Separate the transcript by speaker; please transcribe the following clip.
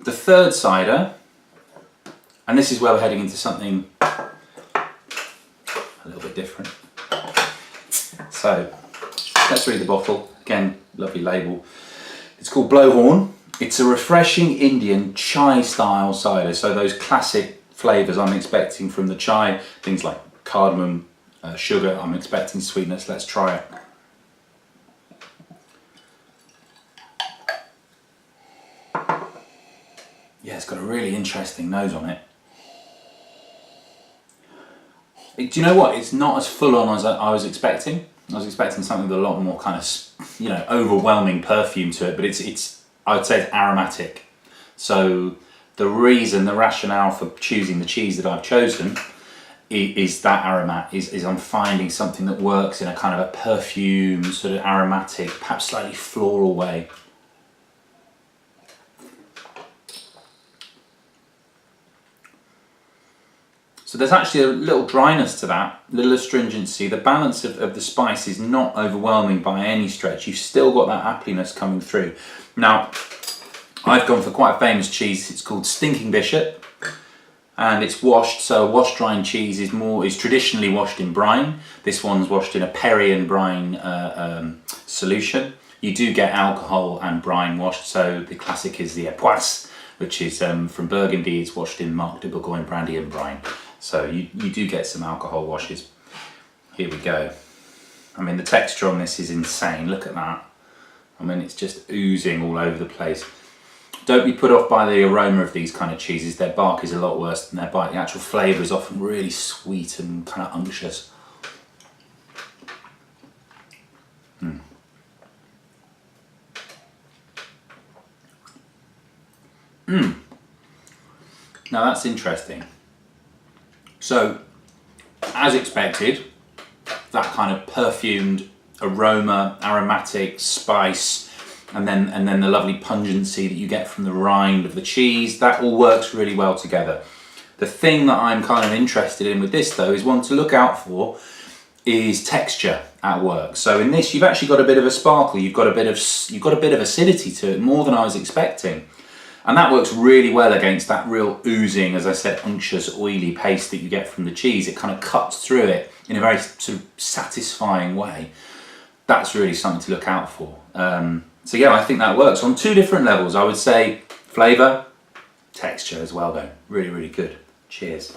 Speaker 1: The third cider, and this is where we're heading into something a little bit different. So let's read the bottle. Again, lovely label. It's called Blowhorn. It's a refreshing Indian chai style cider. So those classic flavours I'm expecting from the chai, things like cardamom, sugar, I'm expecting sweetness. Let's try it. Yeah, it's got a really interesting nose on it. Do you know what? It's not as full on as I was expecting. I was expecting something with a lot more kind of, you know, overwhelming perfume to it, but it's I would say it's aromatic. So the rationale for choosing the cheese that I've chosen is that is I'm finding something that works in a kind of a perfume, sort of aromatic, perhaps slightly floral way. So there's actually a little dryness to that, a little astringency. The balance of the spice is not overwhelming by any stretch. You've still got that appliness coming through. Now, I've gone for quite a famous cheese. It's called Stinking Bishop, and it's washed. So a washed brine cheese is traditionally washed in brine. This one's washed in a perry and brine solution. You do get alcohol and brine washed. So the classic is the Epoisse, which is from Burgundy. It's washed in Marc de Bourgogne brandy and brine. So you do get some alcohol washes. Here we go. I mean, the texture on this is insane. Look at that. I mean, it's just oozing all over the place. Don't be put off by the aroma of these kind of cheeses. Their bark is a lot worse than their bite. The actual flavour is often really sweet and kind of unctuous. Now that's interesting. So, as expected, that kind of perfumed aroma, aromatic spice, and then the lovely pungency that you get from the rind of the cheese, that all works really well together. The thing that I'm kind of interested in with this though is one to look out for is texture at work. So in this you've actually got a bit of a sparkle, you've got a bit of acidity to it, more than I was expecting. And that works really well against that real oozing, as I said, unctuous, oily paste that you get from the cheese. It kind of cuts through it in a very sort of satisfying way. That's really something to look out for. So yeah, I think that works on two different levels. I would say flavour, texture as well though. Really, really good. Cheers.